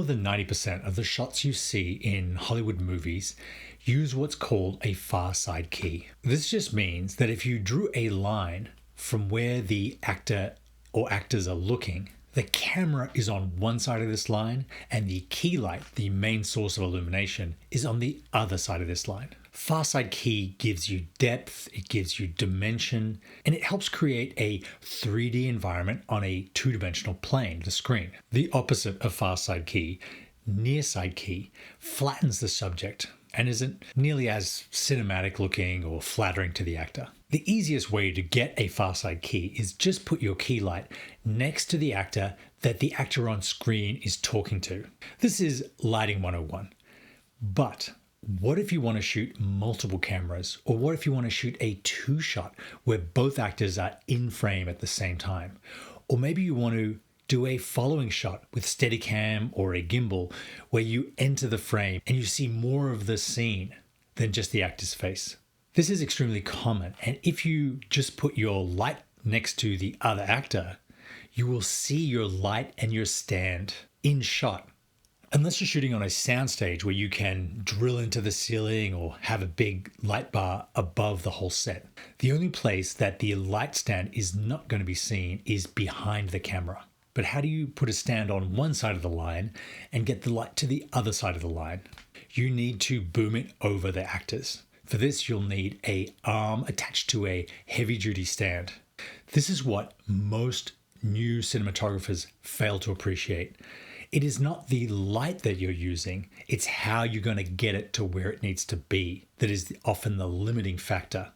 than 90% of the shots you see in Hollywood movies use what's called a farside key. This just means that if you drew a line from where the actor or actors are looking, the camera is on one side of this line and the key light, the main source of illumination, is on the other side of this line. Farside key gives you depth, it gives you dimension, and it helps create a 3D environment on a two-dimensional plane, the screen. The opposite of farside key, nearside key, flattens the subject and isn't nearly as cinematic looking or flattering to the actor. The easiest way to get a farside key is just put your key light next to the actor that the actor on screen is talking to. This is lighting 101. But what if you want to shoot multiple cameras? Or what if you want to shoot a two-shot where both actors are in frame at the same time? Or maybe you want to do a following shot with Steadicam or a gimbal where you enter the frame and you see more of the scene than just the actor's face. This is extremely common, and if you just put your light next to the other actor, you will see your light and your stand in shot. Unless you're shooting on a soundstage where you can drill into the ceiling or have a big light bar above the whole set. The only place that the light stand is not going to be seen is behind the camera. But how do you put a stand on one side of the line and get the light to the other side of the line? You need to boom it over the actors. For this, you'll need an arm attached to a heavy-duty stand. This is what most new cinematographers fail to appreciate. It is not the light that you're using, it's how you're going to get it to where it needs to be that is often the limiting factor.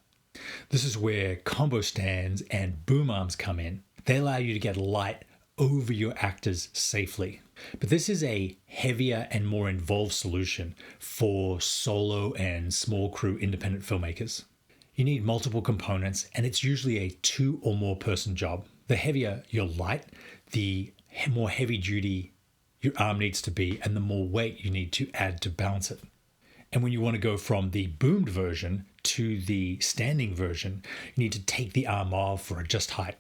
This is where combo stands and boom arms come in. They allow you to get light over your actors safely. But this is a heavier and more involved solution for solo and small crew independent filmmakers. You need multiple components, and it's usually a 2 or more person job. The heavier your light, the more heavy duty your arm needs to be, and the more weight you need to add to balance it. And when you want to go from the boomed version to the standing version, you need to take the arm off or adjust height.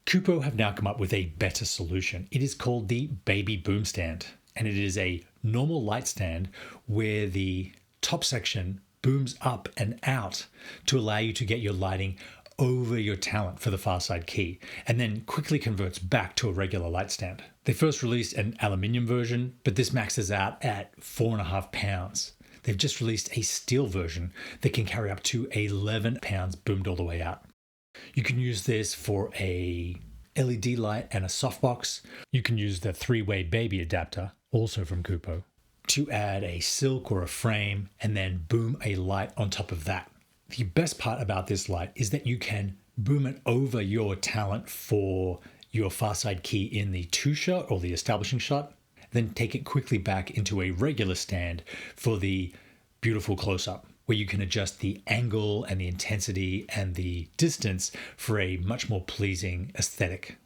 Kupo have now come up with a better solution. It is called the baby boom stand, and it is a normal light stand where the top section booms up and out to allow you to get your lighting over your talent for the farside key, and then quickly converts back to a regular light stand. They first released an aluminium version, but this maxes out at 4.5 pounds. They've just released a steel version that can carry up to 11 pounds boomed all the way out. You can use this for a LED light and a softbox. You can use the 3-way baby adapter, also from Kupo, to add a silk or a frame and then boom a light on top of that. The best part about this light is that you can boom it over your talent for your farside key in the 2-shot or the establishing shot, then take it quickly back into a regular stand for the beautiful close-up, where you can adjust the angle and the intensity and the distance for a much more pleasing aesthetic.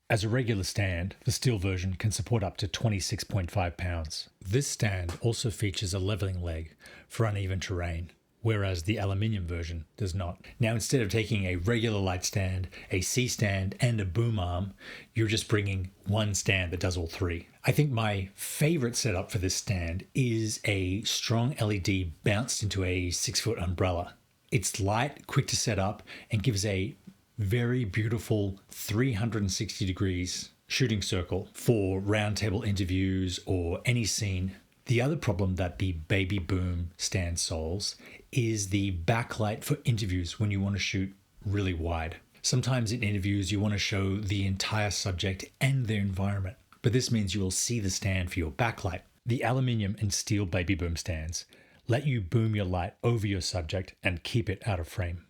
As a regular stand, the steel version can support up to 26.5 pounds. This stand also features a leveling leg for uneven terrain, whereas the aluminium version does not. Now, instead of taking a regular light stand, a C stand, and a boom arm, you're just bringing one stand that does all three. I think my favorite setup for this stand is a strong LED bounced into a 6-foot umbrella. It's light, quick to set up, and gives a very beautiful 360 degrees shooting circle for roundtable interviews or any scene. The other problem that the baby boom stand solves is the backlight for interviews when you want to shoot really wide. Sometimes in interviews you want to show the entire subject and their environment, but this means you will see the stand for your backlight. The aluminium and steel baby boom stands let you boom your light over your subject and keep it out of frame.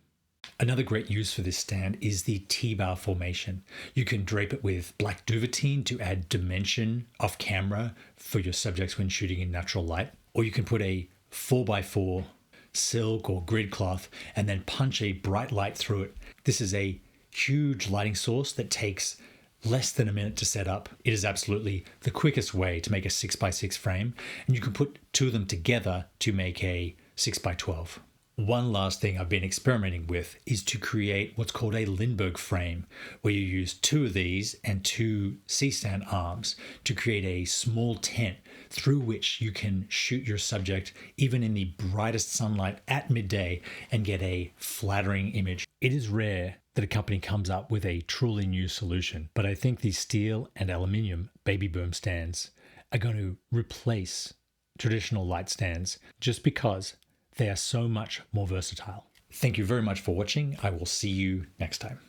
Another great use for this stand is the T-bar formation. You can drape it with black duvetine to add dimension off camera for your subjects when shooting in natural light, or you can put a 4x4 silk or grid cloth and then punch a bright light through it. This is a huge lighting source that takes less than a minute to set up. It is absolutely the quickest way to make a 6x6 frame, and you can put two of them together to make a 6x12. One last thing I've been experimenting with is to create what's called a Lindbergh frame, where you use two of these and two C-stand arms to create a small tent through which you can shoot your subject even in the brightest sunlight at midday and get a flattering image. It is rare that a company comes up with a truly new solution, but I think these steel and aluminium baby boom stands are going to replace traditional light stands just because they are so much more versatile. Thank you very much for watching. I will see you next time.